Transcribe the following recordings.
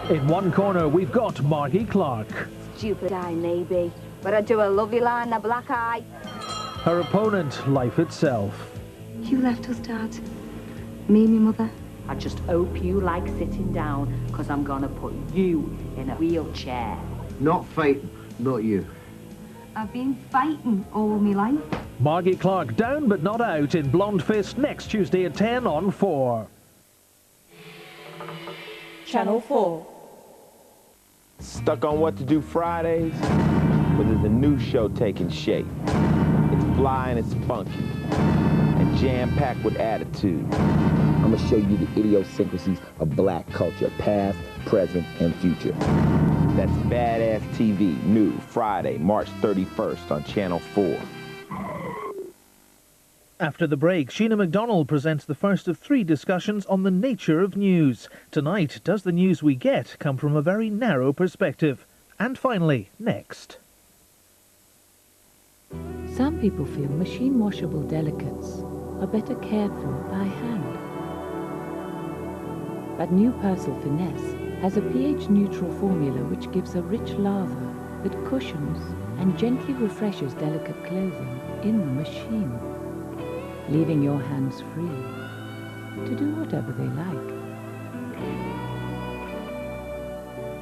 In one corner, we've got Margie Clark. Stupid eye, maybe, but I do a lovely line, a black eye. Her opponent, life itself. You left us, Dad. Me and my mother. I just hope you like sitting down, because I'm going to put you in a wheelchair. Not fighting, not you. I've been fighting all my life. Margie Clark down but not out in Blonde Fist next Tuesday at 10 on 4. Channel 4. Stuck on what to do Fridays? Well, there's a new show taking shape. It's fly and it's funky, and jam-packed with attitude. I'm gonna show you the idiosyncrasies of black culture, past, present, and future. That's Badass TV, new Friday, March 31st on Channel 4. After the break, Sheena McDonald presents the first of 3 discussions on the nature of news. Tonight, does the news we get come from a very narrow perspective? And finally, next. Some people feel machine washable delicates are better cared for by hand. But new Persil Finesse has a pH-neutral formula which gives a rich lather that cushions and gently refreshes delicate clothing in the machine, leaving your hands free to do whatever they like.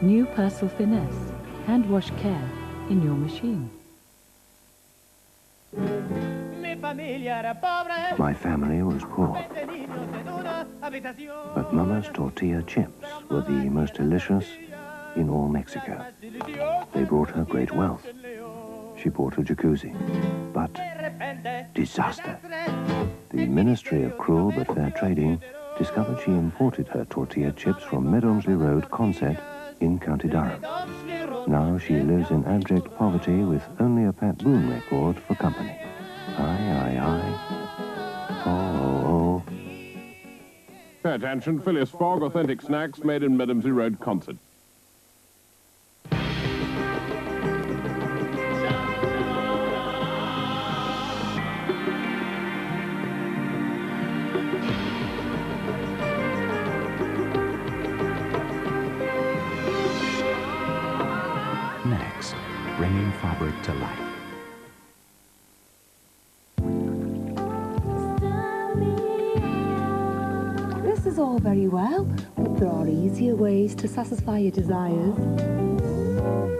New Persil Finesse, hand wash care in your machine. My family was poor, but Mama's tortilla chips were the most delicious in all Mexico. They brought her great wealth. She bought a jacuzzi, but disaster. The Ministry of Cruel but Fair Trading discovered she imported her tortilla chips from Medomsley Road, Consett, in County Durham. Now she lives in abject poverty with only a Pat Boone record for company. Aye, aye, aye. Oh, oh, oh. Pay attention, Phileas Fogg, authentic snacks made in Medomsley Road, Consett. Next, bringing fabric to life. This is all very well, but there are easier ways to satisfy your desires.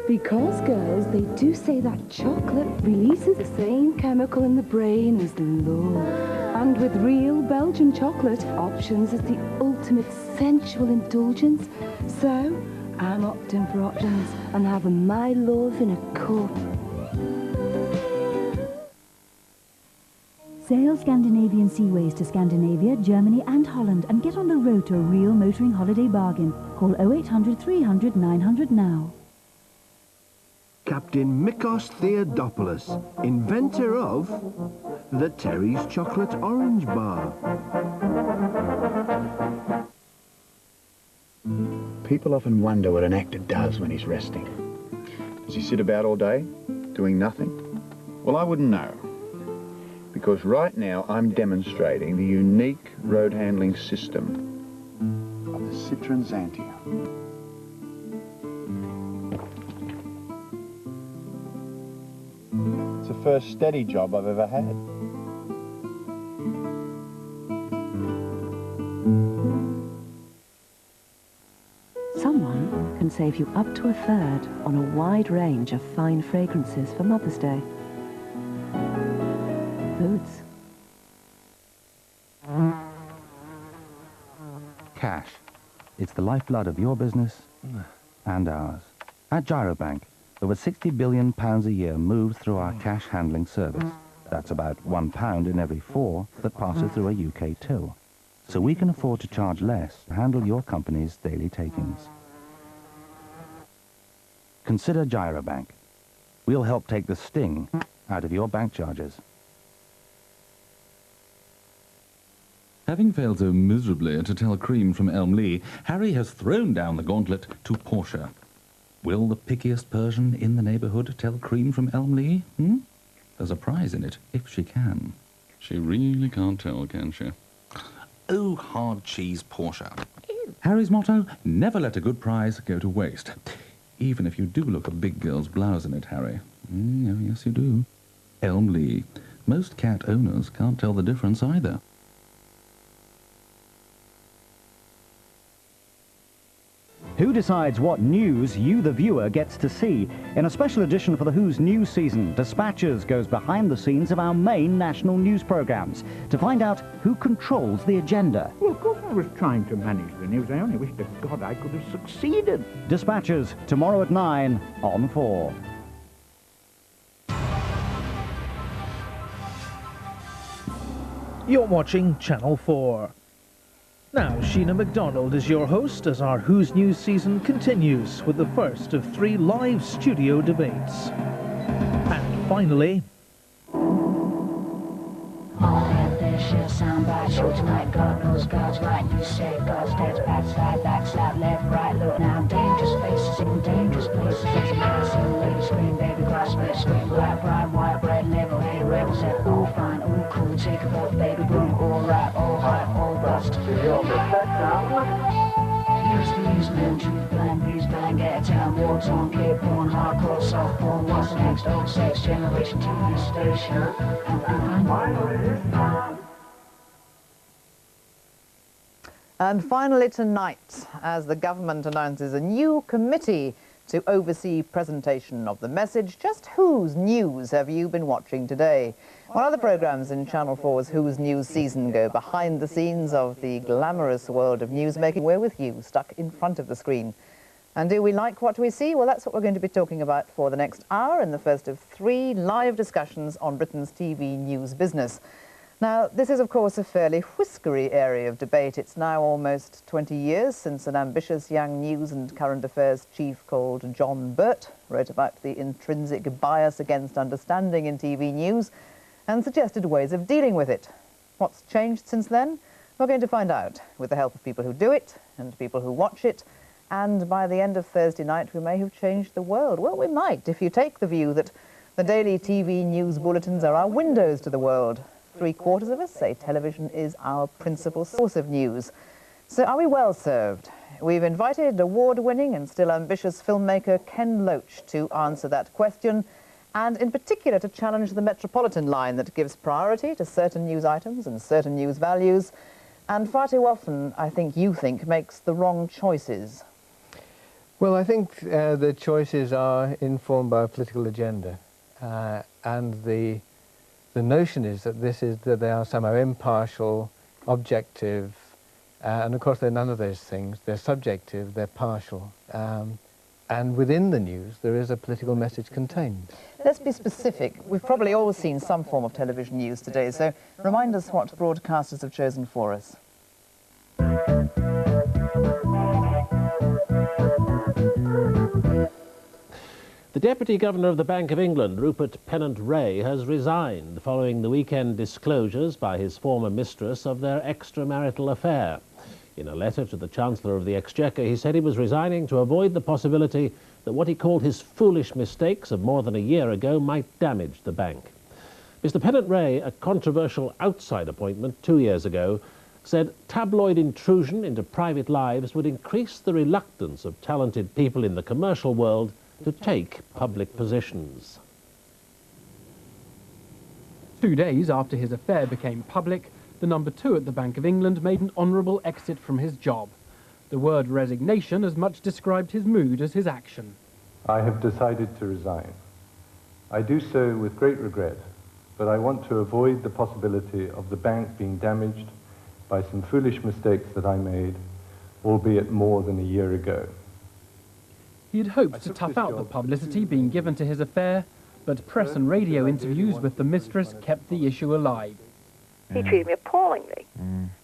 Because, girls, they do say that chocolate releases the same chemical in the brain as love. And with real Belgian chocolate, options is the ultimate sensual indulgence. So, I'm opting for options and having my love in a cup. Sail Scandinavian seaways to Scandinavia, Germany and Holland and get on the road to a real motoring holiday bargain. Call 0800 300 900 now. Captain Mikos Theodopoulos, inventor of the Terry's Chocolate Orange Bar. People often wonder what an actor does when he's resting. Does he sit about all day, doing nothing? Well, I wouldn't know. Because right now I'm demonstrating the unique road handling system of the Citroen Xantia. It's the first steady job I've ever had. Someone can save you up to a third on a wide range of fine fragrances for Mother's Day. Boots. Cash. It's the lifeblood of your business and ours. At Gyrobank, over £60 billion a year moves through our cash handling service. That's about £1 in every 4 that passes through a UK till. So we can afford to charge less to handle your company's daily takings. Consider Gyrobank. We'll help take the sting out of your bank charges. Having failed so miserably to tell Cream from Elmley, Harry has thrown down the gauntlet to Portia. Will the pickiest Persian in the neighbourhood tell Cream from Elmley? There's a prize in it, if she can. She really can't tell, can she? Oh, hard cheese Portia. Harry's motto, never let a good prize go to waste. Even if you do look a big girl's blouse in it, Harry. Oh, yes, you do. Elmley. Most cat owners can't tell the difference either. Who decides what news you, the viewer, gets to see? In a special edition for the Who's News season, Dispatches goes behind the scenes of our main national news programmes to find out who controls the agenda. Well, of course I was trying to manage the news. I only wish to God I could have succeeded. Dispatches, tomorrow at 9 on 4. You're watching Channel 4. Now, Sheena McDonald is your host as our Who's News season continues with the first of 3 live studio debates. And finally... Soundbite show tonight, God knows God's right. You say God's dead, backslide, left, right, look now. Dangerous faces in dangerous places. There's a man, see a lady scream, baby, cross, red, scream, black, pride, white, bread, level, hey, rebels, that all fine, all cool, take a boat, baby, boom, all right, all hype, all bust. Here's the news, man, truth, blind, breeze, blind, get town, war, on, Cape porn, hardcore, soft porn, what's next, old sex, generation TV station. And finally, it's time. And finally tonight, as the government announces a new committee to oversee presentation of the message, just whose news have you been watching today? One of the programmes in Channel 4's Who's News season go behind the scenes of the glamorous world of newsmaking. We're with you, stuck in front of the screen. And do we like what we see? Well, that's what we're going to be talking about for the next hour in the first of 3 live discussions on Britain's TV news business. Now, this is, of course, a fairly whiskery area of debate. It's now almost 20 years since an ambitious young news and current affairs chief called John Burt wrote about the intrinsic bias against understanding in TV news and suggested ways of dealing with it. What's changed since then? We're going to find out with the help of people who do it and people who watch it. And by the end of Thursday night, we may have changed the world. Well, we might, if you take the view that the daily TV news bulletins are our windows to the world. 3/4 of us say television is our principal source of news. So are we well served? We've invited award-winning and still ambitious filmmaker Ken Loach to answer that question, and in particular to challenge the Metropolitan line that gives priority to certain news items and certain news values, and far too often, I think you think, makes the wrong choices. Well, I think the choices are informed by a political agenda, and the notion is that they are somehow impartial, objective, and of course they're none of those things. They're subjective, they're partial, and within the news there is a political message contained. Let's be specific. We've probably all seen some form of television news today, so remind us what broadcasters have chosen for us. The Deputy Governor of the Bank of England, Rupert Pennant-Ray, has resigned following the weekend disclosures by his former mistress of their extramarital affair. In a letter to the Chancellor of the Exchequer, he said he was resigning to avoid the possibility that what he called his foolish mistakes of more than a year ago might damage the bank. Mr. Pennant-Ray, a controversial outside appointment 2 years ago, said tabloid intrusion into private lives would increase the reluctance of talented people in the commercial world to take public positions. 2 days after his affair became public, the number 2 at the Bank of England made an honourable exit from his job. The word resignation as much described his mood as his action. I have decided to resign. I do so with great regret, but I want to avoid the possibility of the bank being damaged by some foolish mistakes that I made, albeit more than a year ago. He had hoped to tough out the publicity being given to his affair, but press and radio interviews with the mistress kept the issue alive. He treated me appallingly,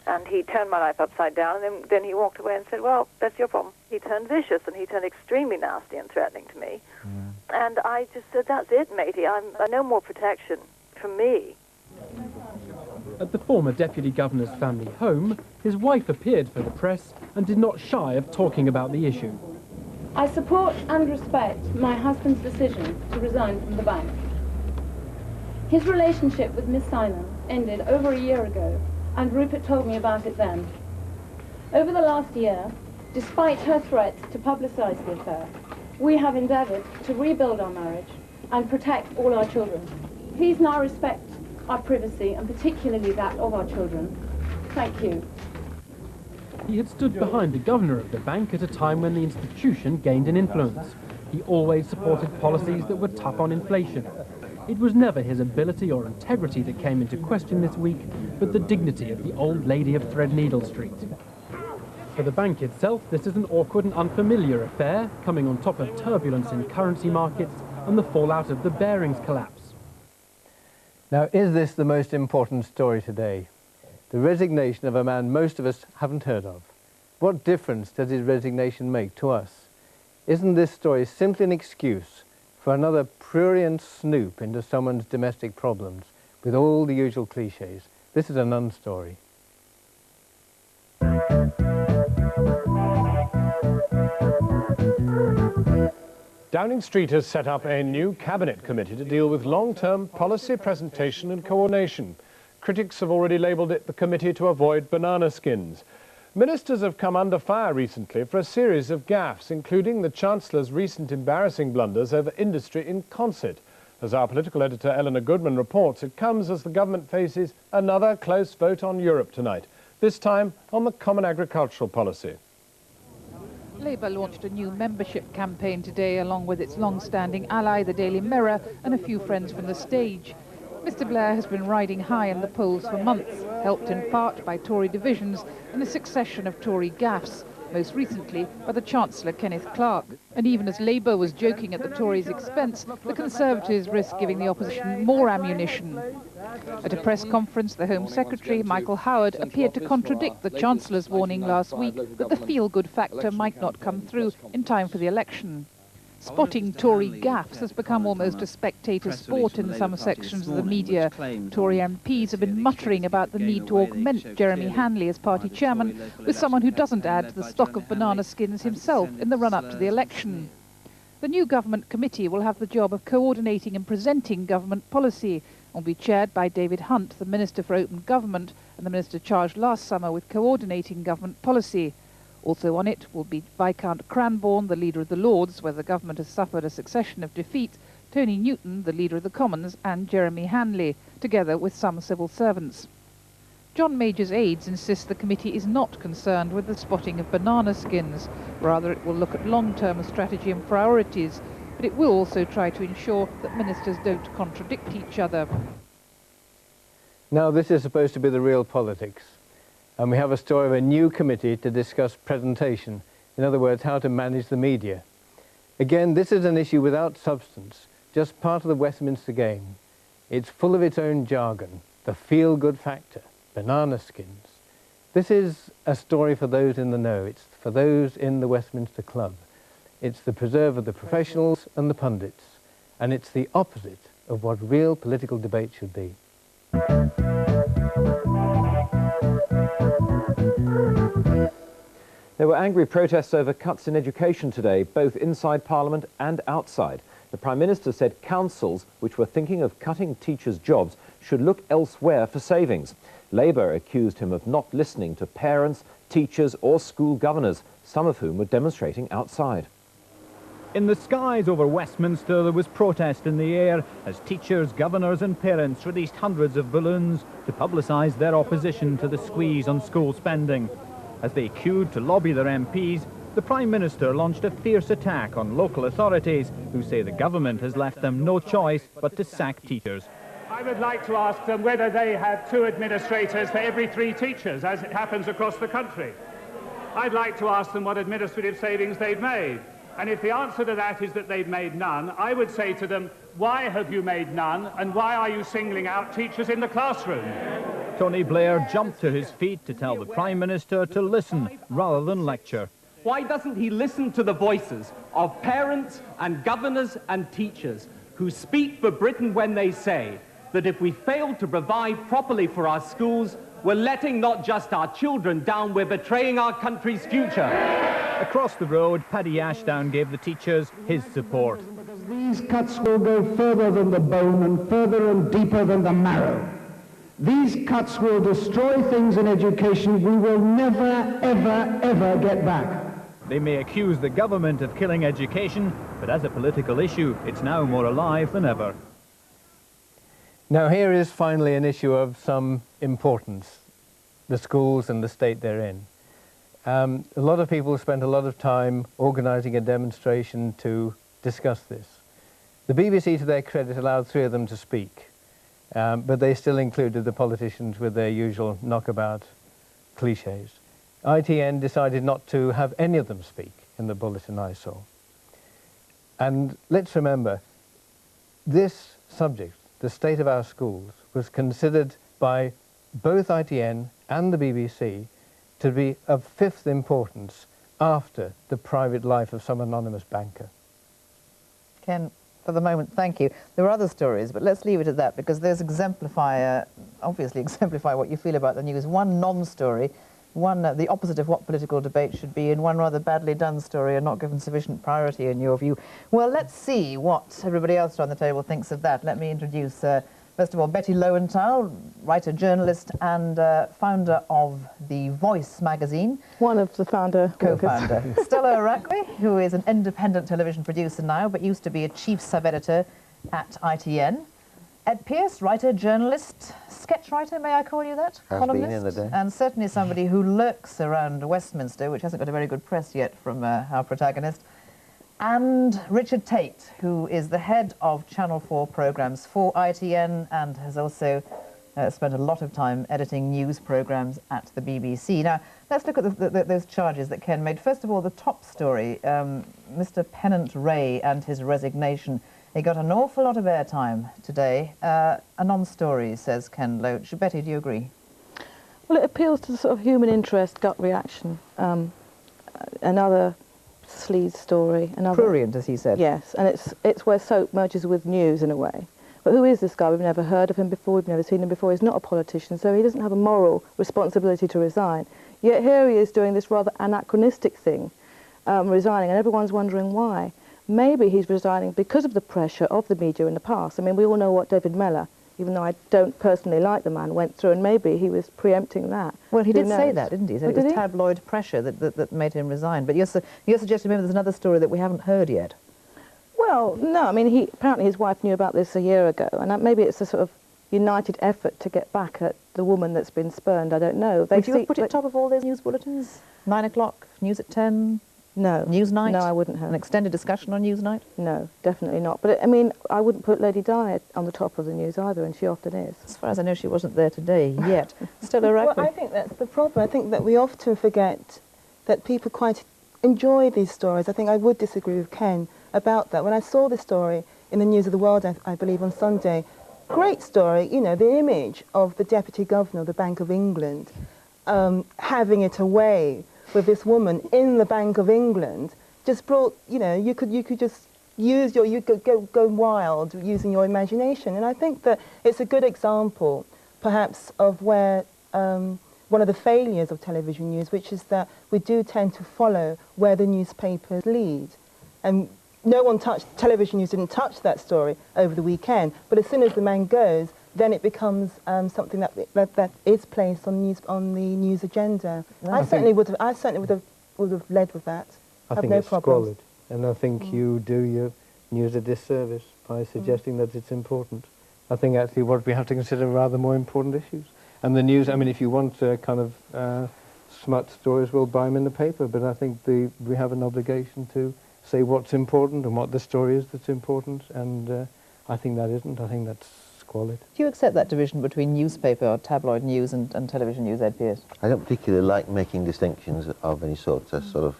and he turned my life upside down, and then he walked away and said, well, that's your problem. He turned vicious, and he turned extremely nasty and threatening to me. And I just said, that's it, matey. I no more protection from me. At the former Deputy Governor's family home, his wife appeared for the press and did not shy of talking about the issue. I support and respect my husband's decision to resign from the bank. His relationship with Miss Simon ended over a year ago, and Rupert told me about it then. Over the last year, despite her threats to publicise the affair, we have endeavoured to rebuild our marriage and protect all our children. Please now respect our privacy, and particularly that of our children. Thank you. He had stood behind the governor of the bank at a time when the institution gained in influence. He always supported policies that were tough on inflation. It was never his ability or integrity that came into question this week, but the dignity of the old lady of Threadneedle Street. For the bank itself, this is an awkward and unfamiliar affair, coming on top of turbulence in currency markets and the fallout of the Barings collapse. Now, is this the most important story today? The resignation of a man most of us haven't heard of. What difference does his resignation make to us? Isn't this story simply an excuse for another prurient snoop into someone's domestic problems with all the usual cliches? This is a nun story. Downing Street has set up a new cabinet committee to deal with long-term policy presentation and coordination. Critics have already labelled it the committee to avoid banana skins. Ministers have come under fire recently for a series of gaffes, including the Chancellor's recent embarrassing blunders over industry in concert. As our political editor Eleanor Goodman reports, it comes as the government faces another close vote on Europe tonight, this time on the Common Agricultural Policy. Labour launched a new membership campaign today, along with its long-standing ally, the Daily Mirror, and a few friends from the stage. Mr Blair has been riding high in the polls for months, helped in part by Tory divisions and a succession of Tory gaffes, most recently by the Chancellor Kenneth Clarke. And even as Labour was joking at the Tories' expense, the Conservatives risk giving the opposition more ammunition. At a press conference, the Home Secretary, Michael Howard, appeared to contradict the Chancellor's warning last week that the feel-good factor might not come through in time for the election. Spotting Tory gaffes has become almost a spectator sport in some sections of the media. Tory MPs have been muttering about the need to augment Jeremy Hanley as party chairman with someone who doesn't add to the stock of banana skins himself in the run-up to the election. The new government committee will have the job of coordinating and presenting government policy and will be chaired by David Hunt, the Minister for Open Government and the Minister charged last summer with coordinating government policy. Also on it will be Viscount Cranbourne, the Leader of the Lords, where the government has suffered a succession of defeat, Tony Newton, the Leader of the Commons, and Jeremy Hanley, together with some civil servants. John Major's aides insist the committee is not concerned with the spotting of banana skins. Rather, it will look at long-term strategy and priorities, but it will also try to ensure that ministers don't contradict each other. Now, this is supposed to be the real politics. And we have a story of a new committee to discuss presentation. In other words, how to manage the media. Again, this is an issue without substance, just part of the Westminster game. It's full of its own jargon, the feel-good factor, banana skins. This is a story for those in the know. It's for those in the Westminster Club. It's the preserve of the professionals and the pundits. And it's the opposite of what real political debate should be. There were angry protests over cuts in education today, both inside Parliament and outside. The Prime Minister said councils which were thinking of cutting teachers' jobs should look elsewhere for savings. Labour accused him of not listening to parents, teachers or school governors, some of whom were demonstrating outside. In the skies over Westminster, there was protest in the air as teachers, governors and parents released hundreds of balloons to publicise their opposition to the squeeze on school spending. As they queued to lobby their MPs, the Prime Minister launched a fierce attack on local authorities who say the government has left them no choice but to sack teachers. I would like to ask them whether they have 2 administrators for every 3 teachers, as it happens across the country. I'd like to ask them what administrative savings they've made. And if the answer to that is that they've made none, I would say to them, why have you made none, and why are you singling out teachers in the classroom? Tony Blair jumped to his feet to tell the Prime Minister to listen rather than lecture. Why doesn't he listen to the voices of parents and governors and teachers who speak for Britain when they say that if we fail to provide properly for our schools, we're letting not just our children down, we're betraying our country's future. Across the road, Paddy Ashdown gave the teachers his support. These cuts will go further than the bone and further and deeper than the marrow. These cuts will destroy things in education we will never, ever, ever get back. They may accuse the government of killing education, but as a political issue, it's now more alive than ever. Now here is finally an issue of some importance, the schools and the state they're in. A lot of people spent a lot of time organising a demonstration to discuss this. The BBC, to their credit, allowed 3 of them to speak, but they still included the politicians with their usual knockabout cliches. ITN decided not to have any of them speak in the bulletin I saw. And let's remember, this subject, the state of our schools, was considered by both ITN and the BBC to be of 5th importance after the private life of some anonymous banker. Ken, for the moment, thank you. There are other stories, but let's leave it at that, because those obviously exemplify what you feel about the news. One non-story, one the opposite of what political debate should be, and one rather badly done story and not given sufficient priority in your view. Well, let's see what everybody else around the table thinks of that. Let me introduce, first of all, Betty Lowenthal, writer, journalist, and founder of The Voice magazine. One of the co-founder. Stella Rakwe, who is an independent television producer now, but used to be a chief sub-editor at ITN. Ed Pierce, writer, journalist, sketch writer, may I call you that? Has been in the day. And certainly somebody who lurks around Westminster, which hasn't got a very good press yet from our protagonist. And Richard Tate, who is the head of Channel 4 programmes for ITN and has also spent a lot of time editing news programmes at the BBC. Now, let's look at those charges that Ken made. First of all, the top story, Mr. Pennant Ray and his resignation. He got an awful lot of airtime today. A non-story, says Ken Loach. Betty, do you agree? Well, it appeals to the sort of human interest, gut reaction. Another sleaze story. Prurient, as he said. Yes, and it's where soap merges with news in a way. But who is this guy? We've never heard of him before. We've never seen him before. He's not a politician, so he doesn't have a moral responsibility to resign. Yet here he is doing this rather anachronistic thing, resigning, and everyone's wondering why. Maybe he's resigning because of the pressure of the media in the past. I mean, we all know what David Mellor, even though I don't personally like the man, went through, and maybe he was preempting that. Well, he did say that, didn't he? So it was tabloid pressure that made him resign. But you're suggesting maybe there's another story that we haven't heard yet. Well, no, I mean, apparently his wife knew about this a year ago, and maybe it's a sort of united effort to get back at the woman that's been spurned. I don't know. Would you have put it top of all those news bulletins? 9 o'clock, news at 10? No. Newsnight? No, I wouldn't have. An extended discussion on Newsnight? No, definitely not. But, I mean, I wouldn't put Lady Di on the top of the news either, and she often is. As far as I know, she wasn't there today yet. Still a record. Well, I think that's the problem. I think that we often forget that people quite enjoy these stories. I think I would disagree with Ken about that. When I saw this story in the News of the World, I believe, on Sunday, great story, you know, the image of the Deputy Governor of the Bank of England having it away with this woman in the Bank of England just brought, you know, you could just use you could go wild using your imagination. And I think that it's a good example, perhaps, of where one of the failures of television news, which is that we do tend to follow where the newspapers lead. And television news didn't touch that story over the weekend, but as soon as the man goes, then it becomes something that is placed on the news agenda. No, I certainly would have led with that. I think it's squalid, and I think you do your news a disservice by suggesting that it's important. I think actually what we have to consider are rather more important issues. And the news, I mean, if you want kind of smut stories, we'll buy them in the paper, but I think we have an obligation to say what's important and what the story is that's important, and I think that isn't. I think that's squalid. Do you accept that division between newspaper or tabloid news and television news, Ed Pierce? I don't particularly like making distinctions of any sort, sort of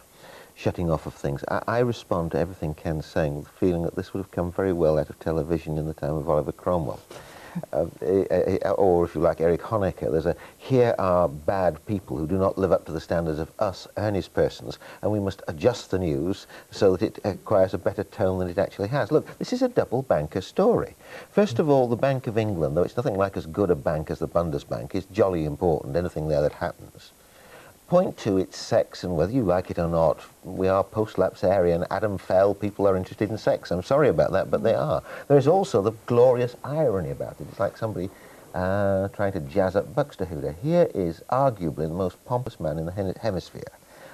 shutting off of things. I respond to everything Ken's saying with the feeling that this would have come very well out of television in the time of Oliver Cromwell. Or, if you like, Erich Honecker. Here are bad people who do not live up to the standards of us earnest persons, and we must adjust the news so that it acquires a better tone than it actually has. Look, this is a double banker story. First of all, the Bank of England, though it's nothing like as good a bank as the Bundesbank, is jolly important, anything there that happens. Point to its sex, and whether you like it or not, we are post-lapsarian, Adam Fell, people are interested in sex. I'm sorry about that, but they are. There's also the glorious irony about it. It's like somebody trying to jazz up Buxtehude. Here is arguably the most pompous man in the hemisphere.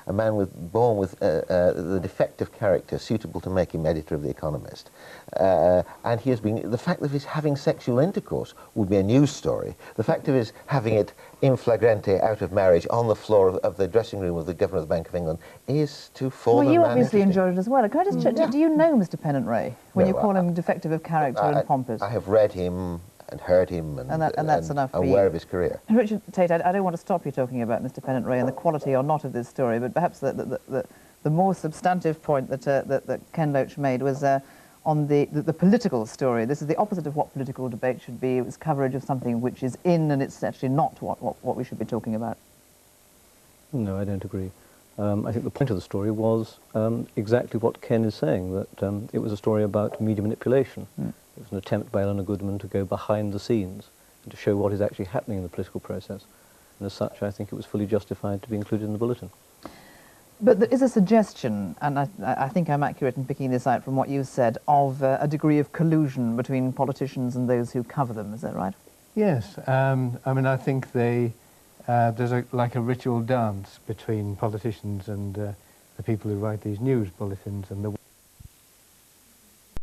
A man born with the defective character suitable to make him editor of The Economist. And he has been, the fact that he's having sexual intercourse would be a news story. The fact of his having it in flagrante out of marriage on the floor of the dressing room of the Governor of the Bank of England is to fall. Well, you obviously enjoyed it as well. Can I just check, do you know Mr. Pennant Ray when you call him defective of character and pompous? I have read him and heard him and that's enough for aware you. of his career. Richard Tate, I don't want to stop you talking about Mr. Pennant Ray and the quality or not of this story, but perhaps the more substantive point that Ken Loach made was on the political story. This is the opposite of what political debate should be. It was coverage of something which is in, and it's actually not what we should be talking about. No, I don't agree. I think the point of the story was exactly what Ken is saying, that it was a story about media manipulation. It was an attempt by Eleanor Goodman to go behind the scenes and to show what is actually happening in the political process. And as such, I think it was fully justified to be included in the bulletin. But there is a suggestion, and I think I'm accurate in picking this out from what you said, of a degree of collusion between politicians and those who cover them. Is that right? Yes. I mean, I think there's like a ritual dance between politicians and the people who write these news bulletins, and the